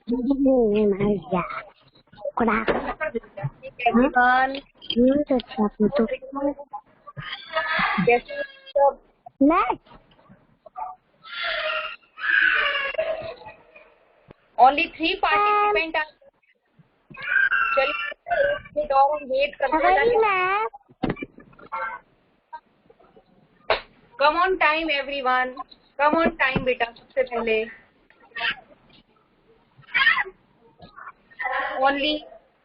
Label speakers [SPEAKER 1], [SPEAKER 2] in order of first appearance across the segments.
[SPEAKER 1] मार दिया कुड़ा तो छापू तो next
[SPEAKER 2] only 3 participants are. चलिए एक और हम वेट करते हैं. Come on time everyone. Come on time बेटा सबसे पहले. Only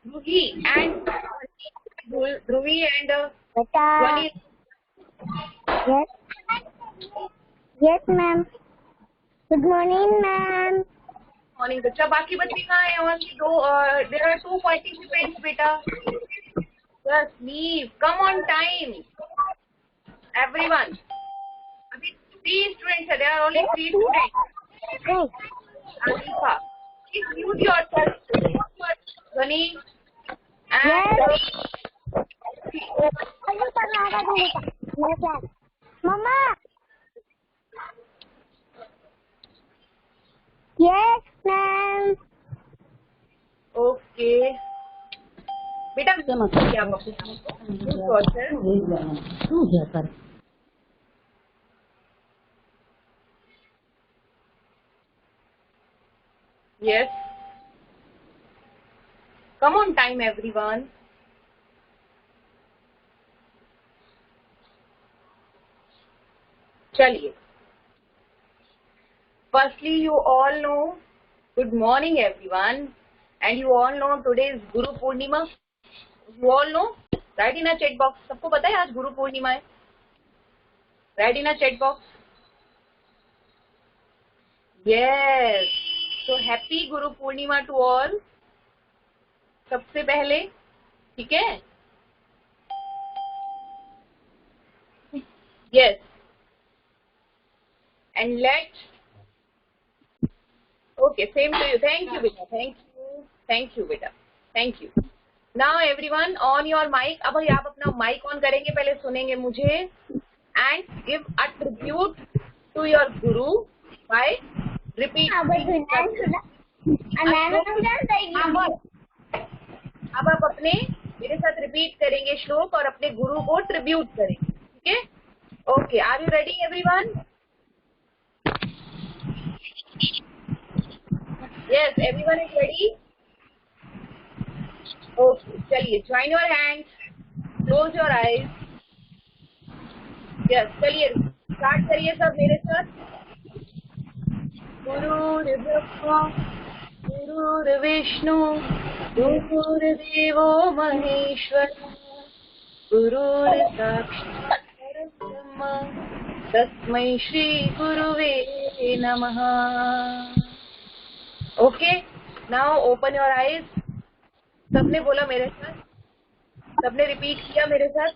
[SPEAKER 2] Dhruvi and Dhvani.
[SPEAKER 1] Yes ma'am. Good morning ma'am.
[SPEAKER 2] Morning बच्चा. बाकी बच्चे कहाँ हैं? Only there are 2 participants बेटा. Just leave. Come on time. Everyone. अभी 3 students हैं. There are only 3 students. Arifa. Please mute yourself. Dhvani.
[SPEAKER 1] Mama. Yes ma'am.
[SPEAKER 2] Okay. बेटा क्या Yes. Come on time everyone. चलिए. Firstly, you all know. Good morning everyone. And you all know today is Guru Purnima. You all know. Write in a chat box. सबको पता है आज गुरु पूर्णिमा है. Write in a chat box. Yes. So happy Guru Purnima to all. सबसे पहले ठीक है. Yes. And let's. Okay, same to you. Thank you, beta. Thank you, beta. Thank you. Now everyone on your mic. अब आप अपना mic on करेंगे, पहले सुनेंगे मुझे. And give a tribute to your guru by repeating. अब आप अपने मेरे साथ रिपीट करेंगे श्लोक और अपने गुरु को ट्रिब्यूट करेंगे. ठीक है? Okay. Are you ready, everyone? Yes, everyone is ready. Okay, चलिए join your hands, close your eyes. Yes, चलिए start करिए सब मेरे साथ. गुरुर्ब्रह्मा गुरुर्विष्णु गुरुर्देवो महेश्वर गुरुर्साक्षात् परब्रह्म तस्मै श्री गुरुवे नमः. Okay, now open your eyes. सबने बोला मेरे साथ? सबने रिपीट किया मेरे साथ?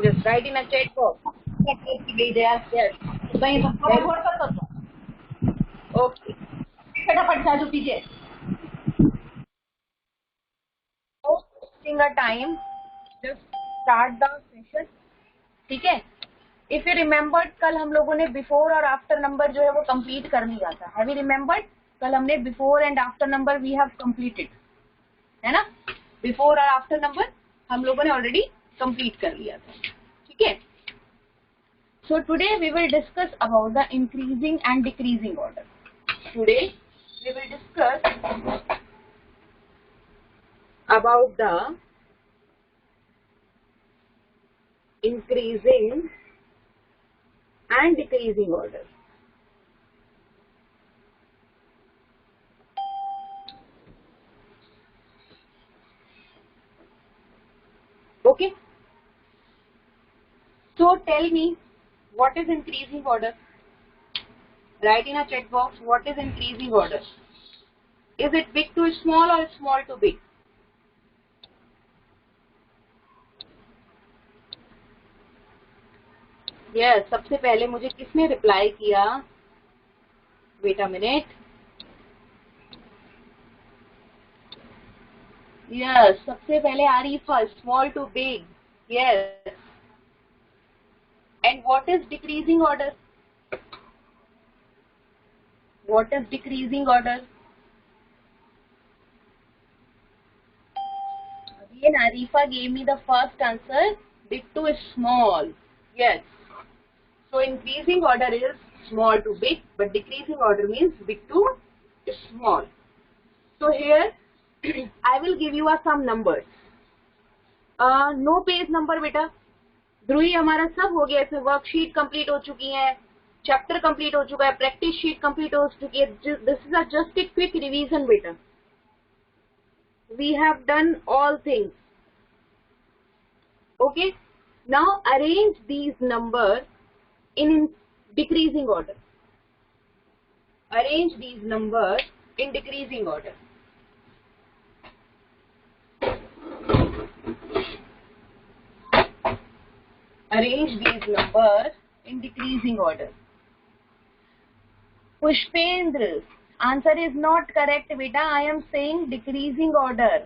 [SPEAKER 2] Just write in a chat box. Yes. Okay.
[SPEAKER 3] फटाफट चालू कीजिए.
[SPEAKER 2] Wasting a time. Just start the session. ठीक है? If you remembered, कल हम लोगों ने before और after number जो है वो complete कर लिया था. Have you remembered? कल हमने before and after number we have completed. है ना? Before और after number हम लोगों ने already complete कर लिया था. ठीक है? So today we will discuss about the increasing and decreasing order. Today we will discuss about the increasing and decreasing order. Okay. So tell me, what is increasing order? Write in a chat box, what is increasing order? Is it big to small or small to big? Yes, सबसे पहले मुझे किसने reply किया? Wait a minute. Yes, सबसे पहले Arifa, small to big. Yes. And what is decreasing order? What is decreasing order? Again, Arifa gave me the first answer. Big to small. Yes. So increasing order is small to big, but decreasing order means big to small. So here I will give you some numbers. No page number बेटा. ध्रुवी हमारा सब हो गया, इसमें worksheet complete हो चुकी है, chapter complete हो चुका है, प्रैक्टिस शीट कंप्लीट हो चुकी है. This is just a quick revision बेटा. We have done all things. Okay, now arrange these number in decreasing order. Arrange these numbers in decreasing order. Arrange these numbers in decreasing order. Pushpendra, answer is not correct beta. I am saying decreasing order.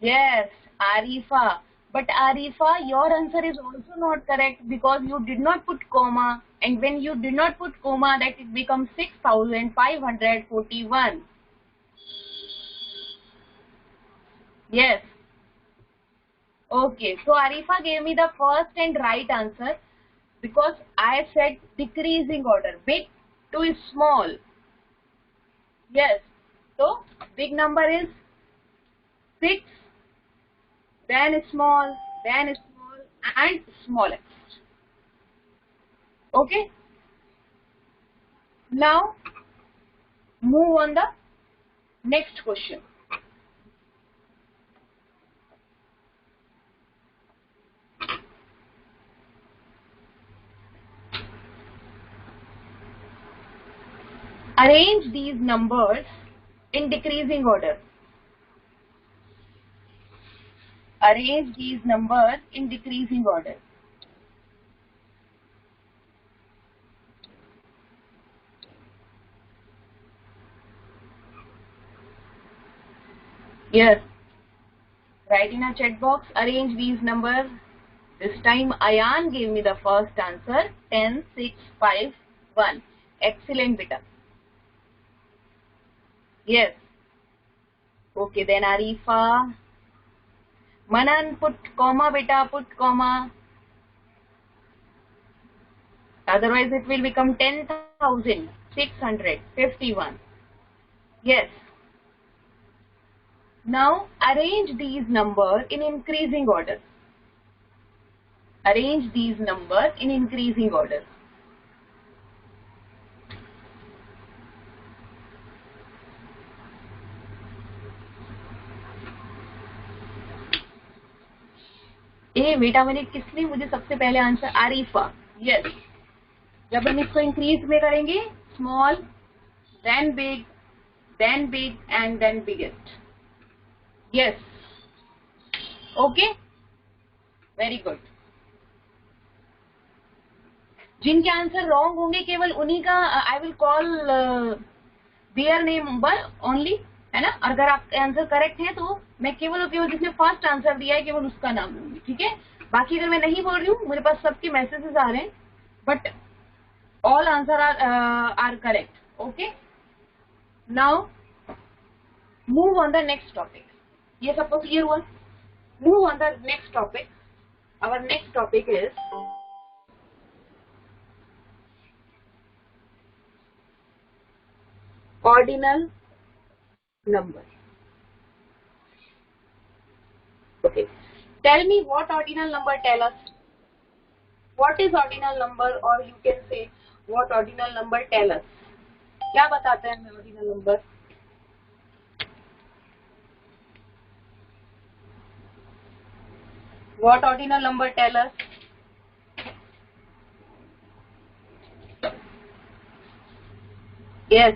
[SPEAKER 2] Yes, Arifa. But Arifa, your answer is also not correct because you did not put comma. And when you did not put comma, that it becomes 6,541. Yes. Okay, so Arifa gave me the first and right answer because I said decreasing order. Big to small. Yes. So, big number is 6. Then small, and smallest. Okay. Now, move on the next question. Arrange these numbers in decreasing order. Arrange these numbers in decreasing order. Yes. Write in a chat box. Arrange these numbers. This time Ayan gave me the first answer. 10, 6, 5, 1. Excellent beta. Yes. Okay, then Arifa. Manan, put comma beta, put comma. Otherwise it will become 10,651. Yes. Now arrange these numbers in increasing order. Arrange these numbers in increasing order. ए बेटा मैंने किसने मुझे सबसे पहले answer Arifa. Yes. जब हम इसको increase में करेंगे small then big and then biggest. Yes. Okay, very good. जिनके आंसर रॉन्ग होंगे केवल उन्हीं का I will call their name only, है ना. अगर आपके आंसर करेक्ट है तो मैं केवल और केवल जिसने फर्स्ट आंसर दिया है केवल उसका नाम लूंगी. ठीक है. बाकी अगर मैं नहीं बोल रही हूँ, मेरे पास सबके मैसेजेस आ रहे हैं but all answer are correct. Okay. Now move on the next topic. ये सबको क्लियर हुआ? Move on the next topic. Our next topic is ordinal number. Okay. Tell me what ordinal number tell us. What is ordinal number, or you can say what ordinal number tell us. क्या बताते हैं हमें ordinal number? What ordinal number tell us? Yes.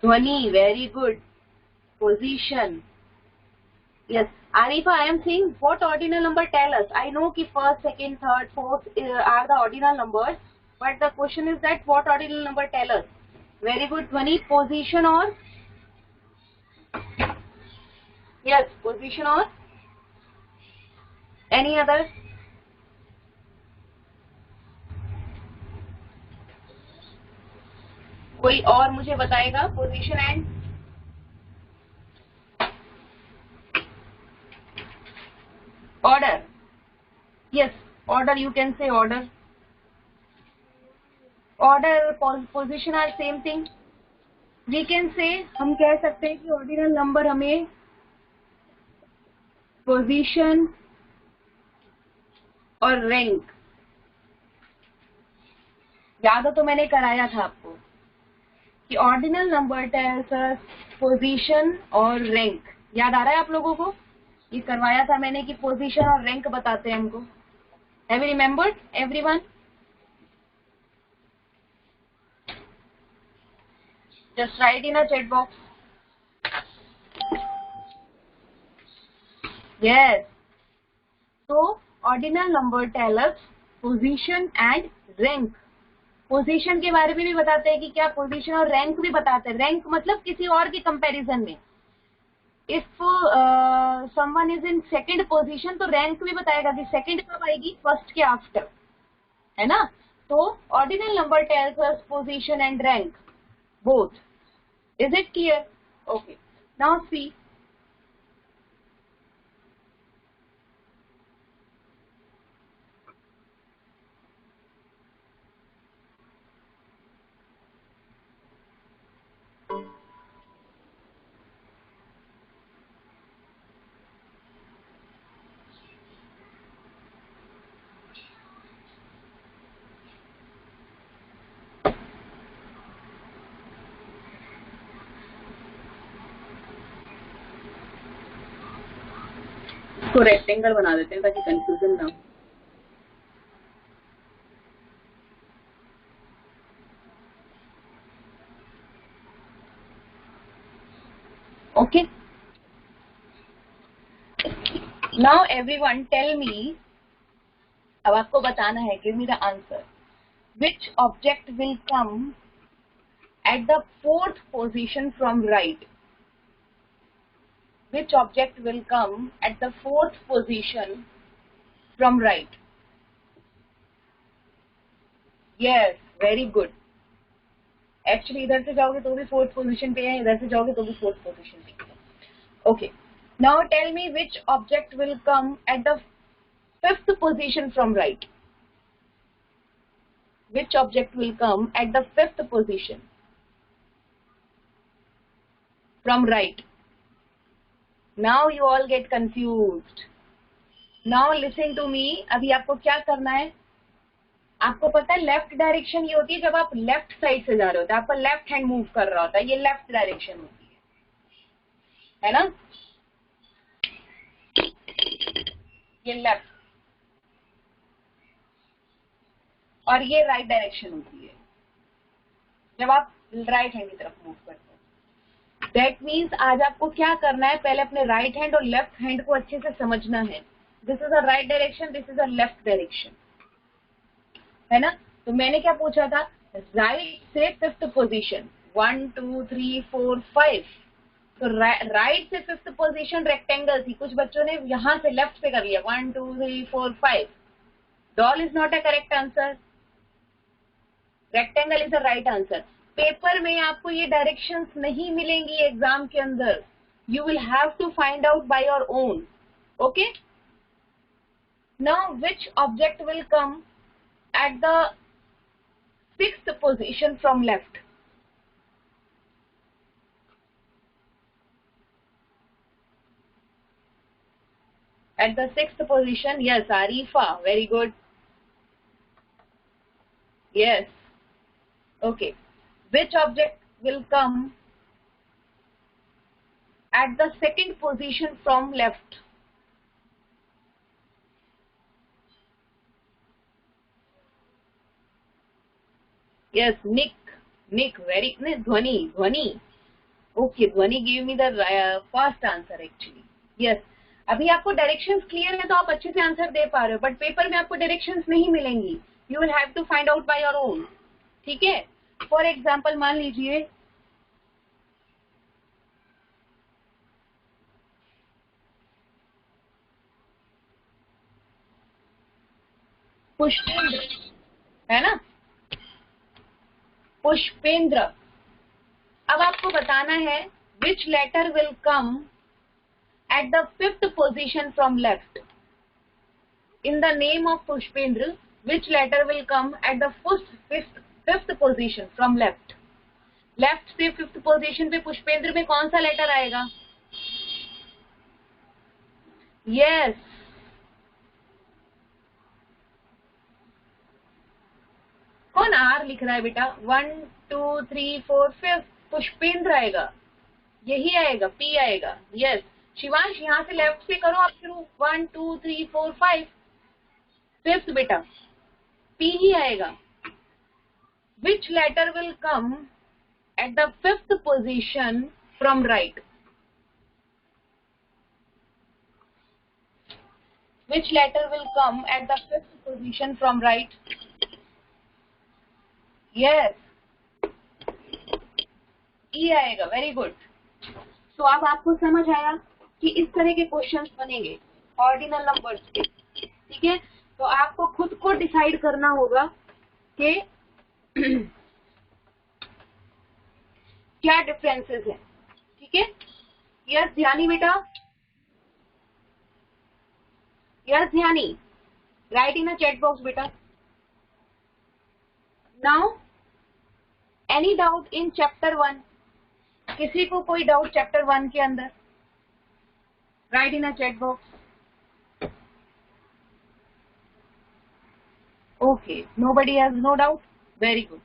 [SPEAKER 2] Dhwani, very good. Position. Yes. Arifa, I am saying what ordinal number tell us. I know कि first, second, third, fourth are the ordinal numbers, but the question is that what ordinal number tell us. Very good, Dhwani. Position or? Yes, position or? Any other? कोई और मुझे बताएगा position and order? Yes, order, you can say order. Order, position are same thing. We can say, हम कह सकते हैं कि ordinal number हमें पोजीशन और रैंक, याद हो तो मैंने कराया था आपको कि ordinal number tells us position और रैंक. याद आ रहा है आप लोगों को? ये करवाया था मैंने कि पोजीशन और रैंक बताते हैं हमको. Have you remembered everyone? Just write in a chat box. Yes. तो ordinal number tell us position and rank. Position के बारे में भी बताते हैं कि क्या पोजीशन, और रैंक भी बताते हैं. रैंक मतलब किसी और के कंपैरिजन में. If someone is in second position तो रैंक भी बताएगा कि सेकंड कब आएगी, फर्स्ट के आफ्टर, है ना. तो ordinal number tells us position and rank both. Is it clear? Okay, now see. इसको रेक्टेंगल बना देते हैं ताकि कंफ्यूजन ना हो. Okay, now everyone tell me. अब आपको बताना है, give me the answer. Which object will come at the fourth position from right? Which object will come at the fourth position from right? Yes, very good. Actually इधर से जाओगे तो भी fourth position पे है, इधर से जाओगे तो भी fourth position पे है. Okay. Now tell me which object will come at the fifth position from right? Which object will come at the fifth position from right? Now you all get confused. Now listen to me. अभी आपको क्या करना है? आपको पता है left direction ये होती है जब आप लेफ्ट साइड से जा रहे होते हैं, आपका लेफ्ट हैंड मूव कर रहा होता है, ये लेफ्ट डायरेक्शन होती है ना. ये लेफ्ट, और ये राइट डायरेक्शन होती है जब आप राइट हैंड की तरफ मूव करते हैं. दैट मीन्स आज आपको क्या करना है, पहले अपने राइट हैंड और लेफ्ट हैंड को अच्छे से समझना है. This is a right direction, this is a left direction, है ना. तो मैंने क्या पूछा था, राइट से फिफ्थ पोजीशन, 1 2 3 4 5. तो राइट से फिफ्थ पोजीशन रेक्टेंगल थी, कुछ बच्चों ने यहां से लेफ्ट से कर लिया 1 2 3 4 5. Doll is not a correct answer, rectangle is a right answer. Paper में आपको ये डायरेक्शंस नहीं मिलेंगी एग्जाम के अंदर. You will have to find out by your own. Okay, now which object will come at the sixth position from left? At the sixth position, yes, Arifa, very good. Yes. Okay, which object will come at the second position from left? Yes, Nick, very, no, Dhwani. Okay, Dhwani gave me the first answer actually. Yes. अभी आपको directions clear है तो आप अच्छे से answer दे पा रहे हो, बट पेपर में आपको डायरेक्शंस नहीं मिलेंगी. You will have to find out by your own. ठीक है. फॉर एग्जांपल मान लीजिए पुष्पेंद्र, है ना, पुष्पेंद्र. अब आपको बताना है which letter will come at the 5th position from left. In the name of Pushpendra, which letter will come at the fifth position from left? Left से 5th पोजीशन पे पुष्पेंद्र में कौन सा लेटर आएगा? यस, कौन आर लिख रहा है बेटा? 1 2 3 4 5 पुष्पेंद्र आएगा, यही आएगा, पी आएगा। यस शिवांश, यहां से लेफ्ट से करो आप शुरू। 1 2 3 4 5 5th बेटा पी ही आएगा। Which letter will come at the 5th position from right? Which letter will come at the 5th position from right? Yes, E आएगा। Very good. तो अब आपको समझ आया कि इस तरह के क्वेश्चंस बनेंगे ऑर्डिनल नंबर्स के। ठीक है, तो आपको खुद को डिसाइड करना होगा कि क्या डिफरेंसेस है। ठीक है, यस ध्यानी बेटा, yes Dhyani, write in a chat box बेटा। Now any doubt in chapter 1? किसी को कोई डाउट चैप्टर 1 के अंदर? Write in a chat box. Okay, nobody has no doubt. Very good.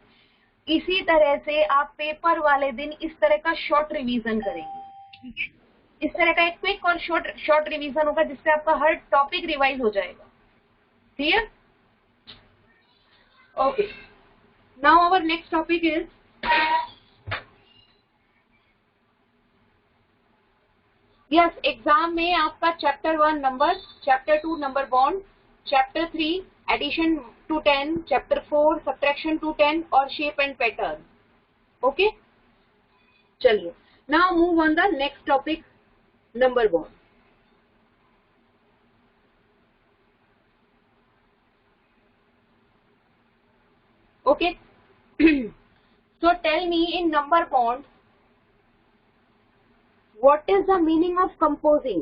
[SPEAKER 2] इसी तरह से आप पेपर वाले दिन इस तरह का शॉर्ट रिवीजन करेंगे। ठीक है, इस तरह का एक क्विक और शॉर्ट रिवीजन होगा जिससे आपका हर टॉपिक रिवाइज हो जाएगा। Clear? Okay, now our next topic is yes, exam में आपका chapter 1 number, chapter 2 number bond, chapter 3 addition to 10, chapter 4 subtraction to 10 और शेप एंड पैटर्न। ओके, चलिए now move on the next topic, number bond. Okay, so tell me in number bond what is the meaning of composing?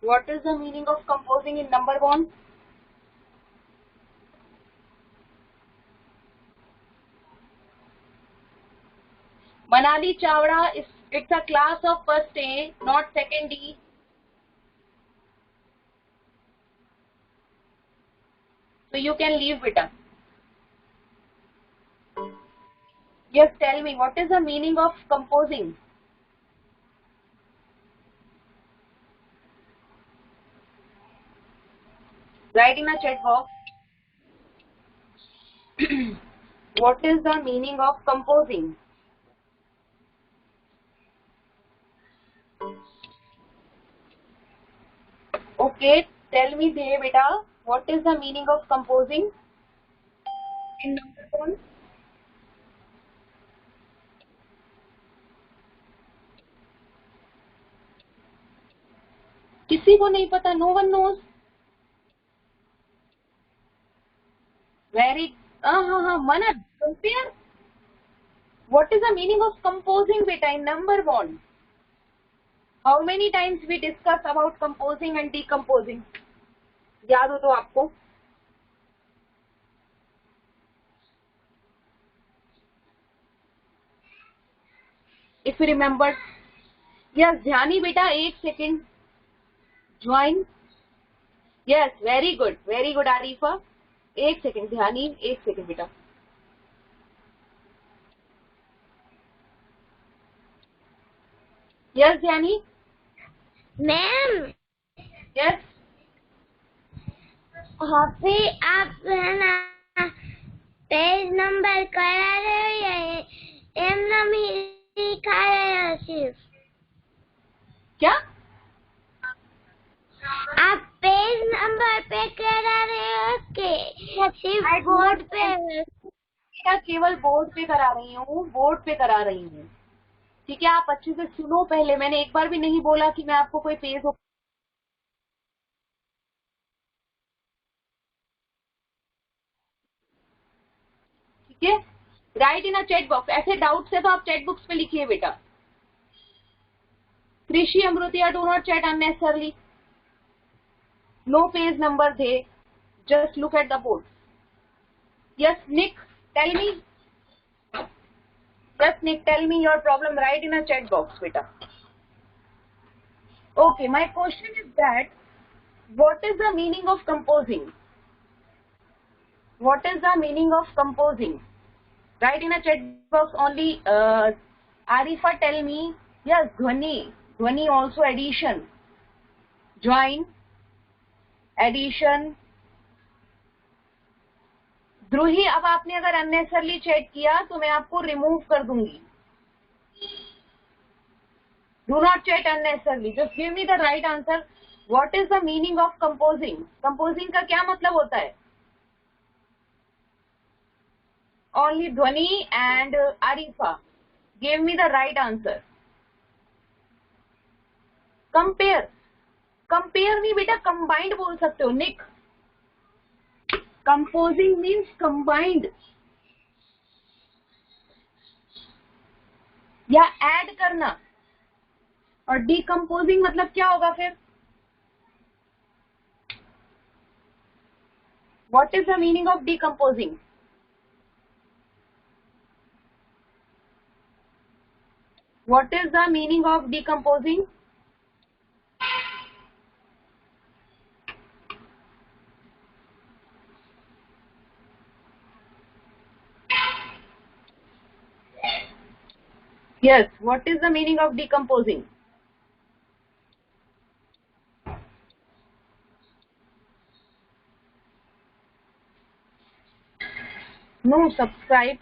[SPEAKER 2] What is the meaning of composing in number bond? Manali Chavda, it's a class of first A, not second D. So you can leave beta. Yes, tell me what is the meaning of composing? Write in a chat box. What is the meaning of composing? Okay, tell me there beta, what is the meaning of composing in number bond? किसी को नहीं पता? No one knows? Very, हाँ Manan, compare. What is the meaning of composing beta in number bond? How many times we discuss about composing and decomposing? याद हो तो आपको? If you remember, yes ध्यानी बेटा, एक second, join. Yes, very good Arifa, एक second ध्यानी, एक second बेटा। Yes ध्यानी,
[SPEAKER 1] ma'am
[SPEAKER 2] yes
[SPEAKER 1] अभी आप है ना पेज नंबर करा रहे हो या एमना लिखा रहे हो सिर्फ?
[SPEAKER 2] क्या
[SPEAKER 1] आप पेज नंबर पे करा रहे हो कि सिर्फ बोर्ड पे?
[SPEAKER 2] क्या केवल बोर्ड पे करा रही हूँ, बोर्ड पे करा रही हूँ। ठीक है, आप अच्छे से सुनो पहले। मैंने एक बार भी नहीं बोला कि मैं आपको कोई पेज है, write in a chat box. ऐसे डाउट्स है तो आप चैट बॉक्स पे लिखिए बेटा। Krishi Amritiya, do not chat unnecessarily, no page number दे, just look at the board. Yes Nick, tell me, yes Nick, tell me your problem, write in a chat box बेटा। Okay, my question is that what is the meaning of composing? What is the meaning of composing? Write in a chat box only. Arifa, tell me. Yes, Dhwani also addition. Join, addition. ध्रुही, अब आपने अगर unnecessarily chat किया तो मैं आपको remove कर दूंगी। Do not chat unnecessarily. Just give me the right answer. What is the meaning of composing? Composing का क्या मतलब होता है? Only Dhwani and Arifa gave me the right answer. Compare. Compare नहीं बेटा, combined बोल सकते हो Nick. Composing means combined. या add करना। और डिकम्पोजिंग मतलब क्या होगा फिर? What is the meaning of decomposing? What is the meaning of decomposing? Yes, what is the meaning of decomposing? No subscribe.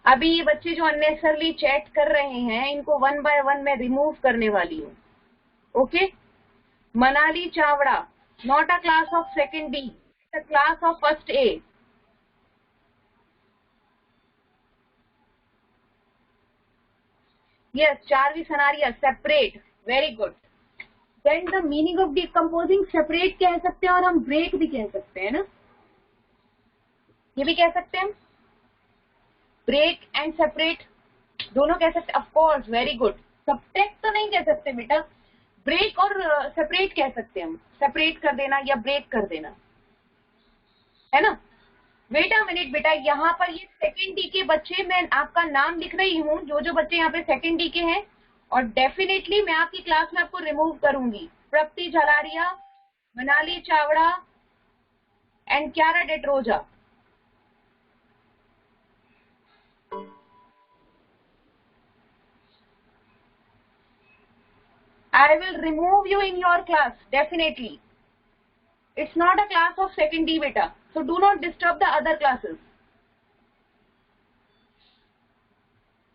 [SPEAKER 2] अभी ये बच्चे जो अननेसेसरली चैट कर रहे हैं इनको वन बाय वन मैं रिमूव करने वाली हूँ। Okay, Manali Chavda, not a class of second D, a class of first A. Yes, Charvi Sanariya, separate, very good. Then the meaning of decomposing, separate कह सकते हैं और हम ब्रेक भी कह सकते हैं ना, ये भी कह सकते हैं, ब्रेक एंड सेपरेट दोनों कह सकते हैं। Of course, very good. Subtract तो नहीं कह सकते बेटा, ब्रेक और सेपरेट कह सकते हैं हम, सेपरेट कर देना या ब्रेक कर देना, है ना। वेट अ मिनट बेटा, यहाँ पर ये सेकेंड डी के बच्चे, मैं आपका नाम लिख रही हूँ, जो बच्चे यहाँ पे सेकेंड डी के हैं, और डेफिनेटली मैं आपकी क्लास में आपको रिमूव करूंगी। Prapti Jhalariya, Manali Chavda and Kyara Detroja. I will remove you in your class, definitely. It's not a class of second D beta, so do not disturb the other classes.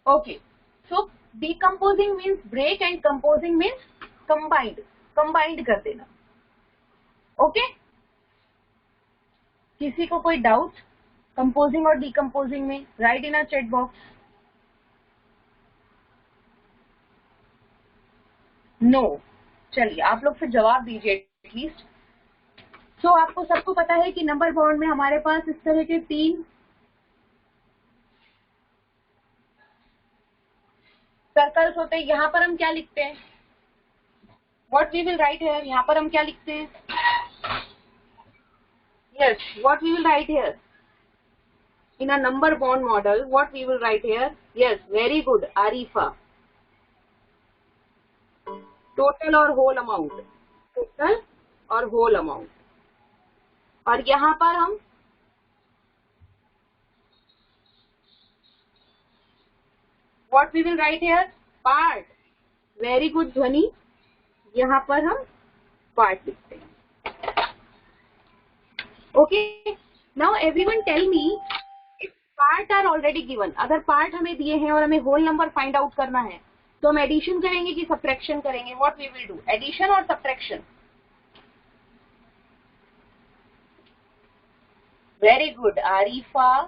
[SPEAKER 2] Okay, so decomposing means break and composing means combined कर देना। Okay? किसी को कोई doubt composing और decomposing में? Write in a chat box. No, चलिए आप लोग फिर जवाब दीजिए एटलीस्ट। सो आपको सबको पता है कि नंबर बॉन्ड में हमारे पास इस तरह के 3 सर्कल्स होते हैं। यहाँ पर हम क्या लिखते हैं? What we will write here, यहाँ पर हम क्या लिखते हैं? Yes, what we will write here in a number bond model, what we will write here? Yes, very good Arifa. Total और होल अमाउंट, टोटल और होल अमाउंट। और यहां पर हम what we will write here? Part. Very good Dhvani, यहां पर हम part लिखते हैं। Okay, now everyone tell me if part are already given. अगर पार्ट हमें दिए हैं और हमें होल नंबर फाइंड आउट करना है तो हम एडिशन करेंगे कि सब्ट्रैक्शन करेंगे? What we will do, addition और subtraction? Very good Arifa,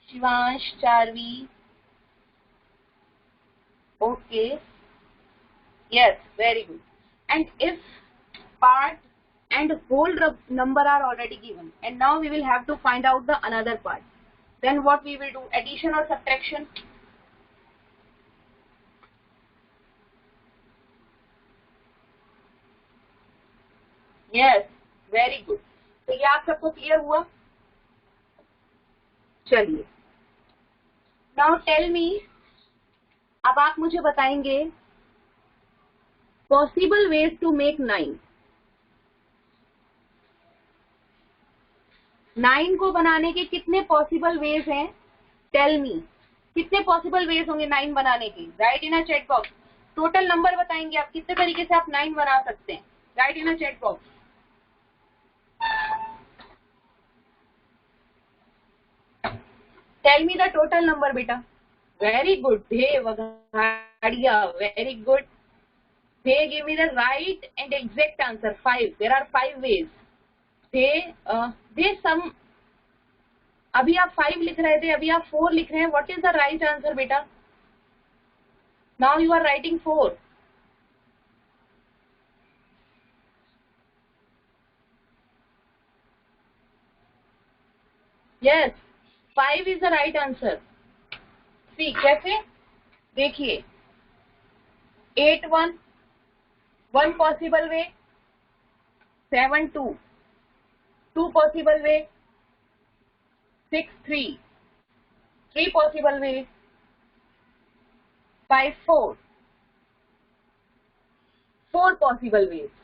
[SPEAKER 2] Shivansh, Charvi. Okay, yes, very good. And if part and whole number are already given, and now we will have to find out the another part. Then what we will do, addition or subtraction? Yes, very good. तो ये आप सबको clear हुआ? चलिए, now tell me, अब आप मुझे बताएंगे पॉसिबल वेज टू मेक 9। 9 को बनाने के कितने पॉसिबल वेज हैं? टेल मी, कितने पॉसिबल वेज होंगे 9 बनाने के? Right in a chat box. Total number बताएंगे आप, कितने तरीके से आप 9 बना सकते हैं? Write in a chat box. Tell me the total number बेटा। Very good, Dhe Vagadiya, very good. They give me the right and exact answer, 5. There are 5 ways. They some, अभी आप 5 लिख रहे थे, अभी आप 4 लिख रहे हैं. What is the right answer बेटा? Now you are writing 4. Yes, 5 is the right answer. See, कैसे? देखिए, 8 1, 1 possible way, 7 2, 2 possible way, 6 3, 3 possible way, 5 4, 4 possible ways,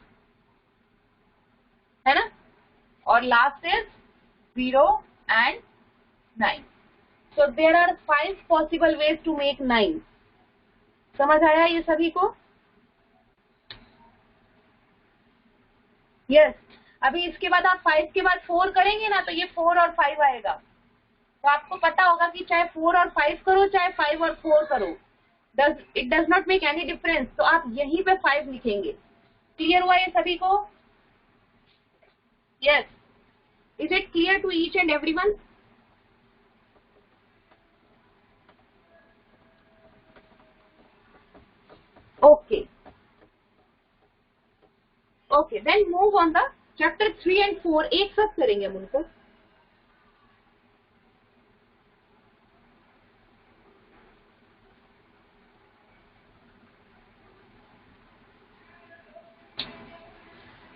[SPEAKER 2] है ना? और last is 0 and 9. So there are 5 possible ways to make 9. समझ आया ये सभी को? यस। अभी इसके बाद आप 5 के बाद 4 करेंगे ना, तो ये 4 और 5 आएगा। तो आपको पता होगा कि चाहे 4 और 5 करो, चाहे 5 और 4 करो, it does not make any difference. तो आप यहीं पे 5 लिखेंगे। क्लियर हुआ ये सभी को? Yes. Is it clear to each and everyone? Okay okay, then move on the chapter 3 and 4 एक साथ करेंगे हम उनको।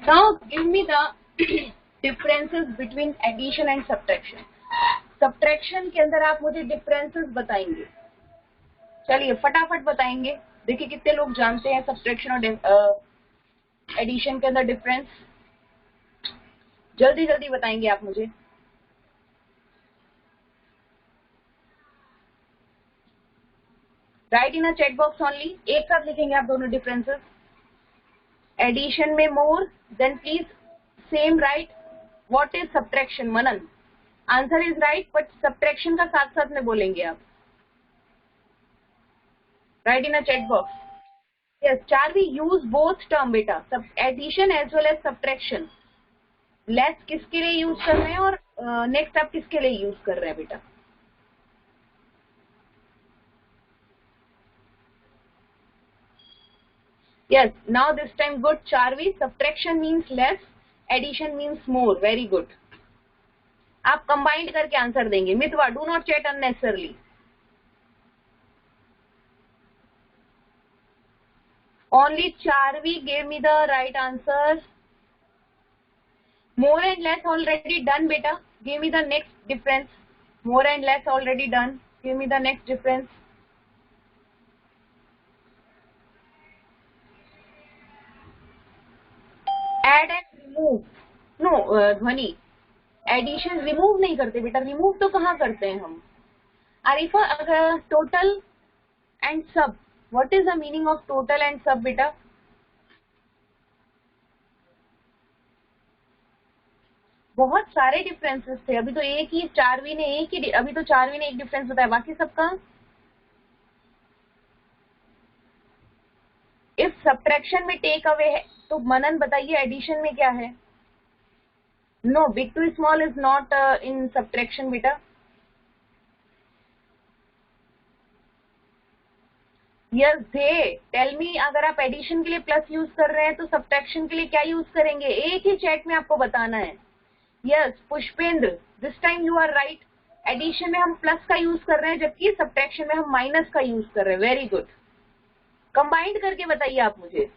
[SPEAKER 2] Now give me the differences between addition and subtraction. Subtraction के अंदर आप मुझे differences बताएंगे। चलिए फटाफट बताएंगे, देखिए कितने लोग जानते हैं subtraction और addition के अंदर difference। जल्दी जल्दी बताएंगे आप मुझे। Write in a chat box only, एक साथ लिखेंगे आप दोनों differences। एडिशन में more, then please same right. What is subtraction? Manan, answer is right, but subtraction का साथ साथ में बोलेंगे आप। Write in a chat box. Yes Charvi, use both term बेटा, सब addition as well as subtraction. Less किसके लिए यूज कर रहे हैं और नेक्स्ट आप किसके लिए यूज कर रहे हैं बेटा? Yes, now this time good Charvi, subtraction means less, addition means more, very good. आप combined करके आंसर देंगे। मितवा, do not chat unnecessarily. Only Charvi gave me the right answer. More and less already done beta. Give me the next difference. More and less already done. Give me the next difference. Add and remove. No, ध्वनि, addition remove नहीं करते बेटा। Remove तो कहाँ करते हैं हम? आरिफा, अगर टोटल एंड सब, what is the meaning of total and सब बेटा? बहुत सारे डिफरेंसेस थे, अभी तो एक ही चारवी ने एक डिफरेंस बताया, बाकी सबका। इफ सब्ट्रैक्शन में टेक अवे है तो मनन बताइए एडिशन में क्या है? No, big to small is not in subtraction बेटा। यस दे। टेल मी, अगर आप एडिशन के लिए प्लस यूज कर रहे हैं तो सब्ट्रैक्शन के लिए क्या यूज करेंगे? एक ही चैट में आपको बताना है। Yes Pushpendra, this time you are right. Addition में हम प्लस का यूज कर रहे हैं, जबकि सब्ट्रैक्शन में हम माइनस का यूज कर रहे हैं। Very good. कंबाइंड करके बताइए आप मुझे।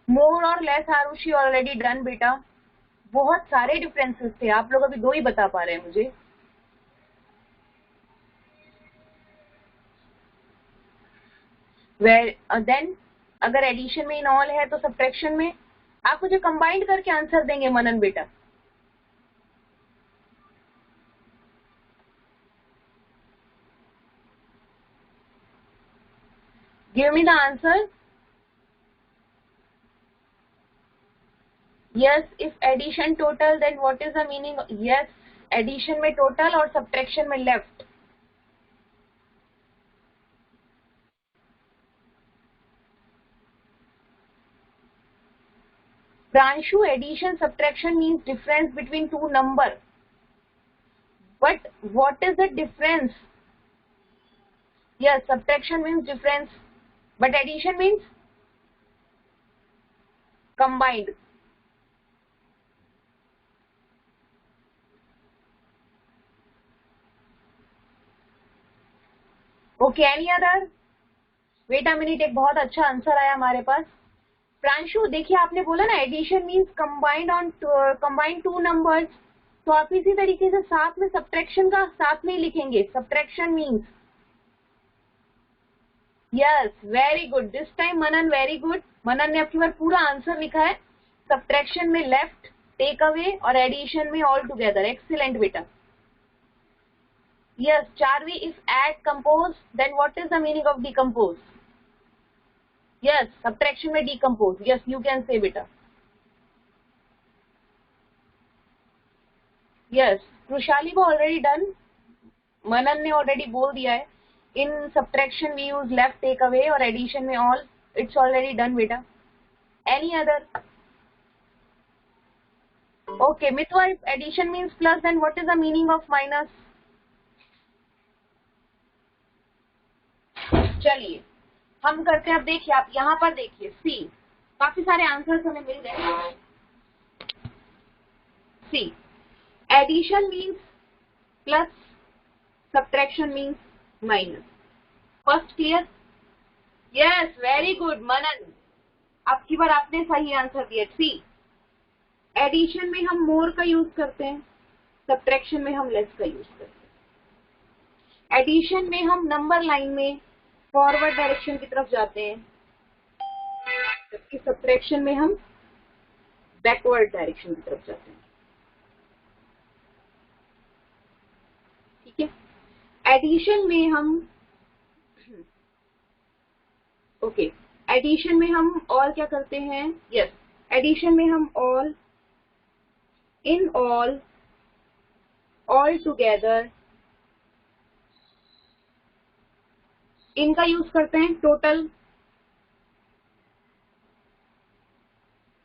[SPEAKER 2] मोर और लेस आरुषि ऑलरेडी डन बेटा। बहुत सारे डिफरेंसेस थे, आप लोग अभी 2 ही बता पा रहे हैं मुझे। देन अगर एडिशन में इन ऑल है तो सब्ट्रैक्शन में आप मुझे कंबाइंड करके आंसर देंगे मनन बेटा। Give me the answer. Yes, if addition total then what is the meaning? Yes, addition में टोटल और सब्ट्रैक्शन में left. Pranshu, addition subtraction means difference between two number. But what is the difference? Yes, subtraction means difference, but addition means combined. Okay, any other? Wait a minute, एक बहुत अच्छा answer आया हमारे पास। प्रांशु देखिए, आपने बोला ना addition means combined two numbers, तो आप इसी तरीके से साथ में सब्ट्रैक्शन का साथ में ही लिखेंगे। Subtraction means yes, very good. This time Manan very good. Manan ने आपकी बार पूरा आंसर लिखा है। सब्ट्रैक्शन में लेफ्ट, टेक अवे, और एडिशन में ऑल टुगेदर। एक्सीलेंट बेटा। Yes Charvi, if add compose then what is the meaning of decompose? Yes, subtraction में decompose. Yes, you can say बेटा। यस, कृशाली वो ऑलरेडी डन। मनन ने ऑलरेडी बोल दिया है। In subtraction we use left, take away, और addition में ऑल। इट्स ऑलरेडी डन बेटा। Any other? Okay Mithva, if addition means plus then what is the meaning of minus? चलिए हम करते हैं। अब देखिए, आप यहाँ पर देखिए सी, काफी सारे आंसर्स हमें मिल गए। See, addition means plus, subtraction means minus. First clear? Yes, very good Manan, अब की बार आपने सही आंसर दिया। सी, एडिशन में हम मोर का यूज करते हैं, सब्ट्रैक्शन में हम लेस का यूज करते हैं। एडिशन में हम नंबर लाइन में फॉरवर्ड डायरेक्शन की तरफ जाते हैं, जबकि सब्ट्रैक्शन में हम बैकवर्ड डायरेक्शन की तरफ जाते हैं। ठीक है। एडिशन में हम एडिशन में हम ऑल क्या करते हैं? यस, एडिशन में हम ऑल, इन ऑल टुगेदर, इनका यूज करते हैं टोटल,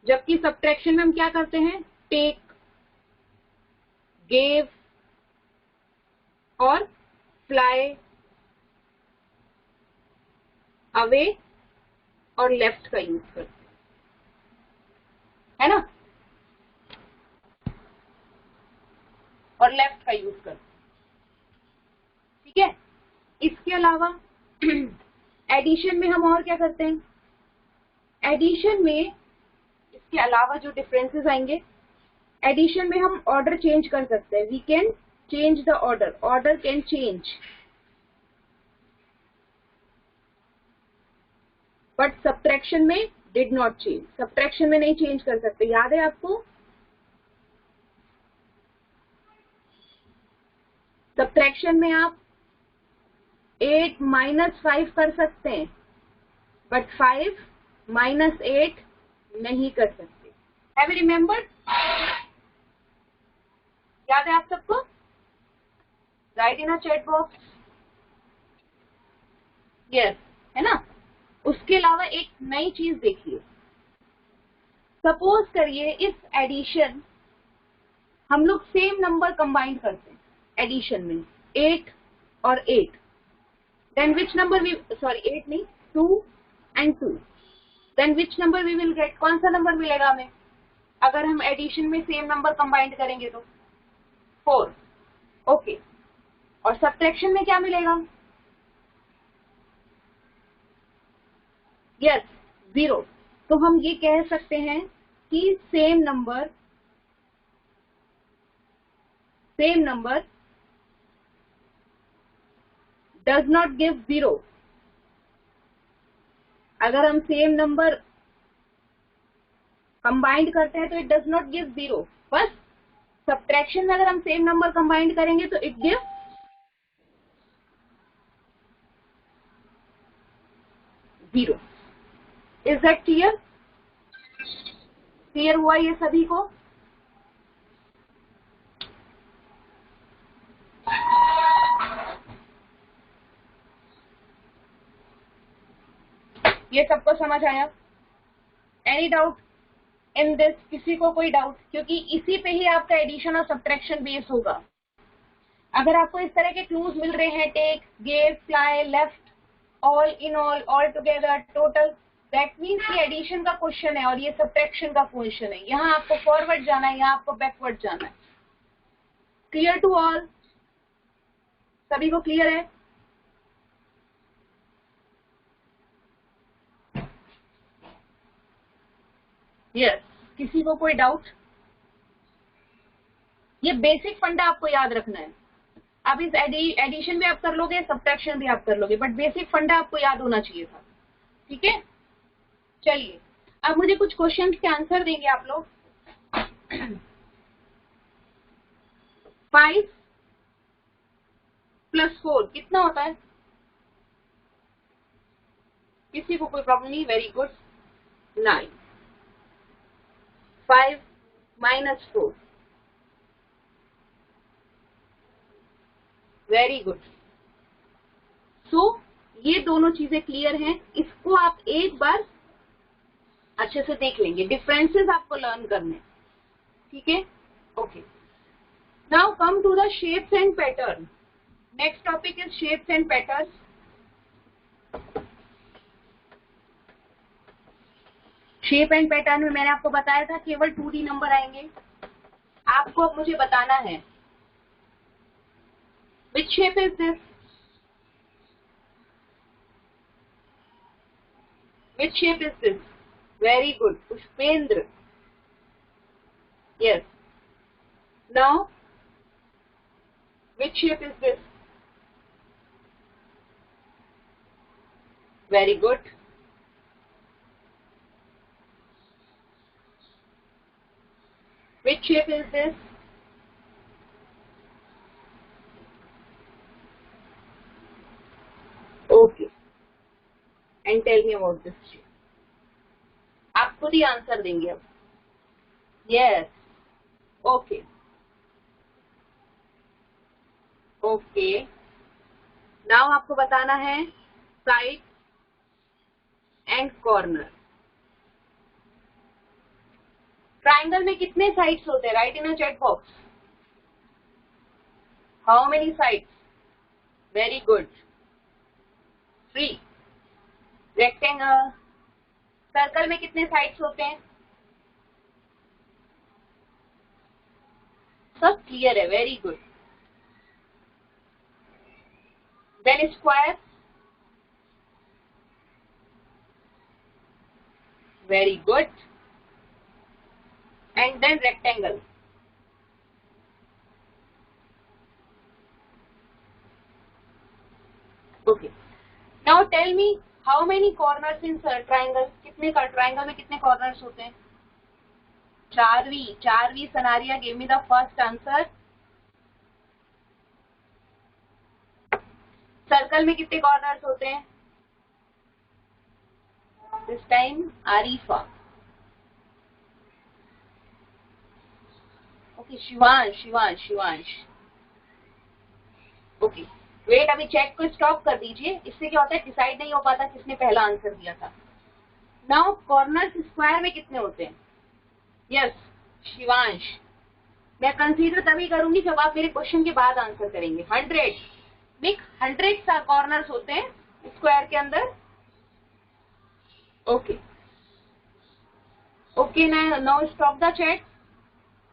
[SPEAKER 2] जबकि सब्ट्रैक्शन में हम क्या करते हैं? टेक, गेव और फ्लाई, अवे और लेफ्ट का यूज करते हैं, है ना? और लेफ्ट का यूज करते हैं। ठीक है। इसके अलावा एडिशन में हम और क्या करते हैं? एडिशन में इसके अलावा जो डिफरेंसेस आएंगे, एडिशन में हम ऑर्डर चेंज कर सकते हैं। We can change the order, order can change, but subtraction में डिड नॉट चेंज। सब्ट्रैक्शन में नहीं चेंज कर सकते, याद है आपको? सब्ट्रैक्शन में आप 8 - 5 कर सकते हैं, बट 5 - 8 नहीं कर सकते। Have you remembered? याद है आप सबको? Right in a chat box. Yes, है ना? उसके अलावा एक नई चीज देखिए। सपोज करिए इस एडिशन, हम लोग सेम नंबर कंबाइन करते हैं एडिशन में, 8 और 8, then which number we, sorry 8 नहीं, 2 and 2, then which number we will get, कौन सा नंबर मिलेगा हमें अगर हम एडिशन में सेम नंबर कंबाइंड करेंगे तो 4. ओके, और सब्ट्रैक्शन में क्या मिलेगा? यस, 0. तो हम ये कह सकते हैं कि same number does not give 0. अगर हम सेम नंबर कंबाइंड करते हैं तो इट डज नॉट गिव 0. बस सब्ट्रैक्शन में अगर हम सेम नंबर कंबाइंड करेंगे तो it give 0. Is that clear? Clear हुआ ये सभी को? ये सबको समझ आया? Any doubt in this? किसी को कोई डाउट? क्योंकि इसी पे ही आपका एडिशन और सब्ट्रैक्शन बेस होगा. अगर आपको इस तरह के क्लूज मिल रहे हैं, take, give, fly, left, all, in all together, total, that means ये एडिशन का क्वेश्चन है और ये सब्ट्रैक्शन का क्वेश्चन है. यहाँ आपको फॉरवर्ड जाना है, यहाँ आपको बैकवर्ड जाना है. Clear to all? सभी को क्लियर है? यस. किसी को कोई डाउट? ये बेसिक फंडा आपको याद रखना है. अब इस एडिशन भी आप कर लोगे, सब्ट्रैक्शन भी आप कर लोगे, बट बेसिक फंडा आपको याद होना चाहिए था. ठीक है, चलिए अब मुझे कुछ क्वेश्चंस के आंसर देंगे आप लोग. 5 + 4 कितना होता है? किसी को कोई प्रॉब्लम नहीं? Very good. 9. 5 - 4, very good. So ये दोनों चीजें क्लियर हैं. इसको आप एक बार अच्छे से देख लेंगे. डिफरेंसेस आपको लर्न करने. ठीक है, okay. Now come to the shapes and pattern. Next topic is shapes and pattern. Shape and pattern में मैंने आपको बताया था केवल 2D नंबर आएंगे. आपको अब मुझे बताना है which shape is this? Which shape is this? Very good, Pushpendra. Yes. Now, which shape is this? Very good. Which shape is this? Okay. And tell me about this shape. आप खुद ही answer देंगे अब. Yes. Okay. Okay. Now आपको बताना है side and corner. Triangle में कितने sides होते हैं? Write in a chat box. How many sides? Very good. 3. Rectangle, circle में कितने साइड्स होते हैं? सब क्लियर है. Very good. Then square. Very good. And then rectangle. Okay. Now tell me how many corners in triangle? कितने triangle में कितने corners होते हैं? 4V. Sanaria gave me the first answer. Circle में कितने corners होते हैं? This time Arifa. Okay, Shivansh. Okay, wait, अभी चेक को स्टॉप कर दीजिए. इससे क्या होता है, डिसाइड नहीं हो पाता किसने पहला आंसर दिया था. नाउ कॉर्नर स्क्वायर में कितने होते हैं? यस, शिवांश. मैं कंसीडर तभी करूंगी जब आप मेरे क्वेश्चन के बाद आंसर करेंगे. 100. Nick, 100 कॉर्नर्स होते हैं स्क्वायर के अंदर. Okay. Okay, now stop the chat.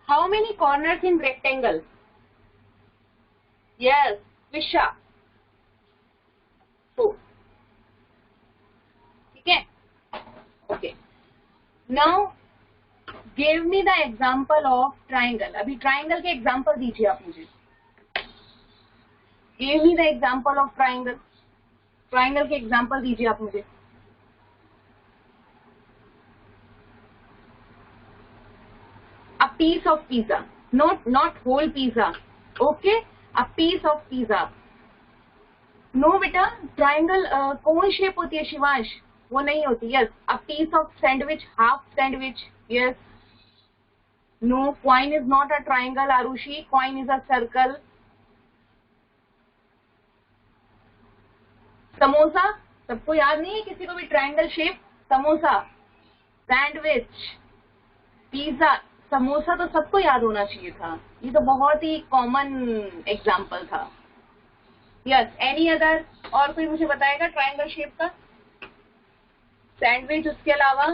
[SPEAKER 2] How many corners in rectangle? Yes, Visha. 4. ठीक है? Okay. Now give me the example of triangle. अभी triangle के example दीजिए आप मुझे. Give me the example of triangle. Triangle के example दीजिए आप मुझे. A piece of pizza, not whole pizza. Okay, a piece of pizza. No बेटा, triangle कौन shape होती है शिवांश? वो नहीं होती. Yes, a piece of sandwich, half sandwich. Yes. No, coin is not a triangle. Arushi, coin is a circle. Samosa, सबको याद नहीं है किसी को भी triangle shape? Samosa, sandwich, pizza. Samosa तो सबको याद होना चाहिए था. ये तो बहुत ही कॉमन एग्जाम्पल था. Yes, any other? और कोई मुझे बताएगा ट्रायंगल शेप का? सैंडविच, उसके अलावा?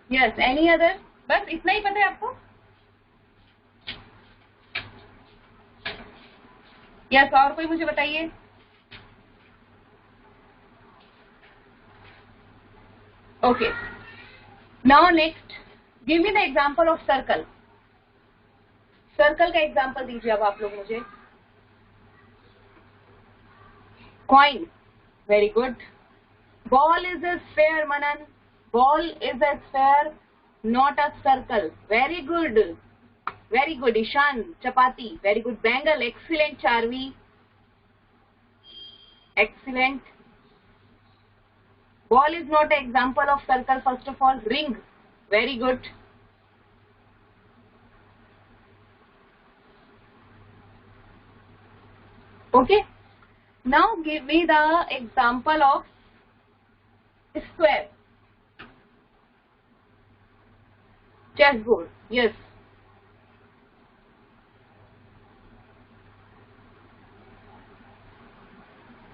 [SPEAKER 2] Yes, any other? बस इतना ही पता है आपको? यस, और कोई मुझे बताइए. Okay, now next give me the example of circle. Circle का एग्जांपल दीजिए अब आप लोग मुझे. Coin, very good. Ball is a sphere Manan. Ball is a sphere, not a circle. Very good, very good. Ishan, chapati, very good. Bangle, excellent. Charvi, excellent. Ball is not an example of circle. First of all, ring, very good. Okay, now give me the example of square. Chessboard, yes.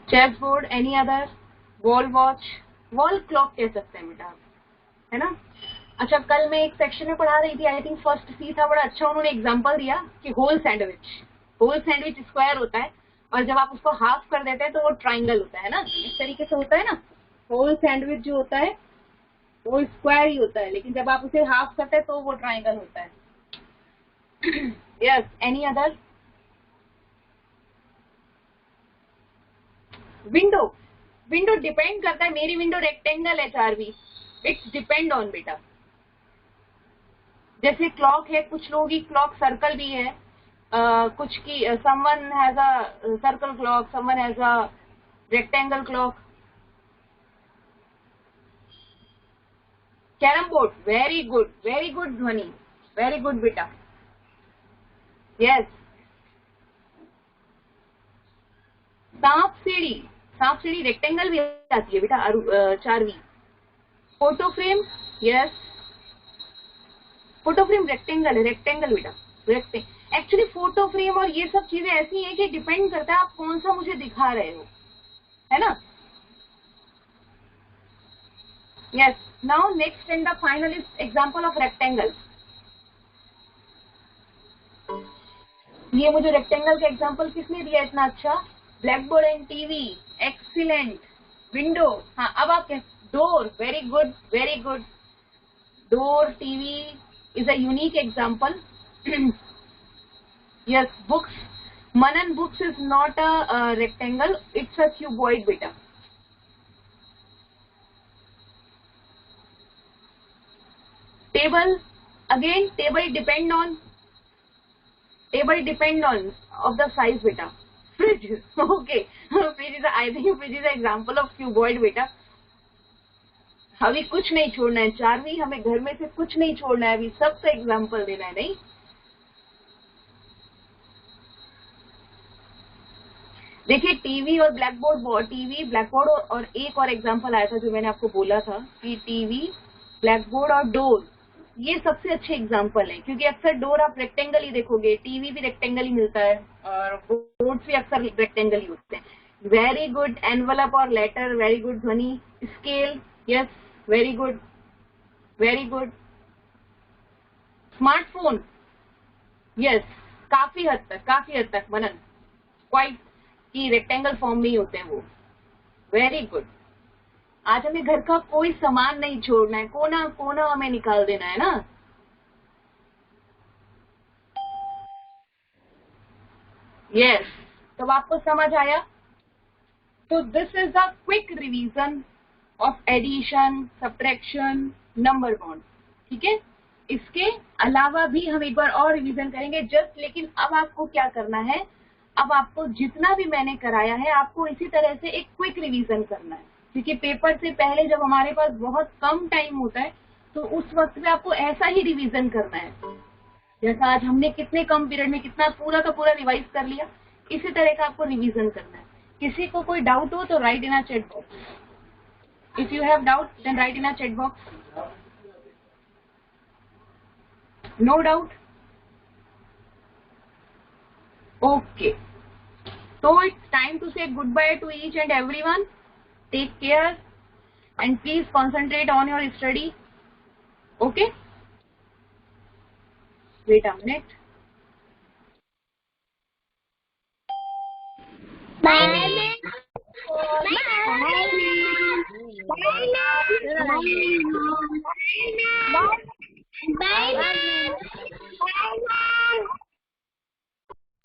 [SPEAKER 2] Chessboard, any other? Wall watch, wall clock कह सकते हैं बेटा, है ना? अच्छा, कल मैं एक सेक्शन में पढ़ा रही थी, आई थिंक फर्स्ट सी था. बड़ा अच्छा उन्होंने एग्जांपल दिया कि whole sandwich. Whole sandwich square होता है और जब आप उसको हाफ कर देते हैं तो वो ट्राइंगल होता है ना. इस तरीके से होता है ना. होल सैंडविच जो होता है वो स्क्वायर ही होता है, लेकिन जब आप उसे हाफ करते हैं तो वो ट्राइंगल होता है. Yes, any other? Window, window depend करता है. मेरी विंडो रेक्टेंगल है चारवी. इट्स डिपेंड ऑन बेटा. जैसे क्लॉक है, कुछ लोगों की क्लॉक सर्कल भी है, कुछ की someone has a circle clock, someone has a rectangle clock. Carrom board, very good Dhwani, very good बेटा. यस. सांप सीढ़ी, सांप सीढ़ी रेक्टेंगल भी आती है बेटा Charvi. Photo frame, yes, photo frame rectangle है. रेक्टेंगल बेटा, रेक्टेंगल. एक्चुअली फोटो फ्रेम और ये सब चीजें ऐसी हैं कि डिपेंड करता है आप कौन सा मुझे दिखा रहे हो, है ना. Yes, now next and the final is example of rectangle. ये मुझे रेक्टेंगल का एग्जांपल किसने दिया इतना अच्छा? Black board and TV, excellent. Window, हाँ अब आप कह. Door, very good, very good. Door, TV is a unique example. Yes, books. Manan, books is not a rectangle, it's a cuboid beta. Table, again table depend on of the size beta. Fridge, okay. Fridge is I think fridge is an example of cuboid beta. अभी कुछ नहीं छोड़ना है चारवी, हमें घर में से कुछ नहीं छोड़ना है, अभी सबका एग्जाम्पल देना है. नहीं, देखिए टीवी और black board, TV black board और एक और एग्जाम्पल आया था जो मैंने आपको बोला था कि टीवी, ब्लैक बोर्ड और डोर. ये सबसे अच्छे एग्जाम्पल है, क्योंकि अक्सर डोर आप रेक्टेंगल ही देखोगे, टीवी भी रेक्टेंगल ही मिलता है और बोर्ड्स भी अक्सर रेक्टेंगल ही होते हैं. Very good. एनवलप और लेटर, वेरी गुड. ध्वनि, scale, yes, very good, very good. Smartphone, yes, काफी हद तक मनन, क्वाइट की रेक्टेंगल फॉर्म में ही होते हैं वो. Very good. आज हमें घर का कोई सामान नहीं छोड़ना है, कोना कोना हमें निकाल देना है ना. यस, तो आपको समझ आया. तो this is the quick revision of addition, subtraction, number bond. ठीक है, इसके अलावा भी हम एक बार और रिवीजन करेंगे जस्ट. लेकिन अब आपको क्या करना है, अब आपको जितना भी मैंने कराया है आपको इसी तरह से एक क्विक रिवीजन करना है, क्योंकि पेपर से पहले जब हमारे पास बहुत कम टाइम होता है तो उस वक्त में आपको ऐसा ही रिवीजन करना है. जैसा आज हमने कितने कम पीरियड में कितना पूरा का पूरा रिवाइज कर लिया, इसी तरह का आपको रिवीजन करना है. किसी को कोई डाउट हो तो write in a chat box. If you have doubt then write in a chat box. No doubt? Okay, so it's time to say goodbye to each and everyone. Take care and please concentrate on your study. Okay, wait a minute.
[SPEAKER 1] Bye. Bye. Bye. Bye. Bye. Bye.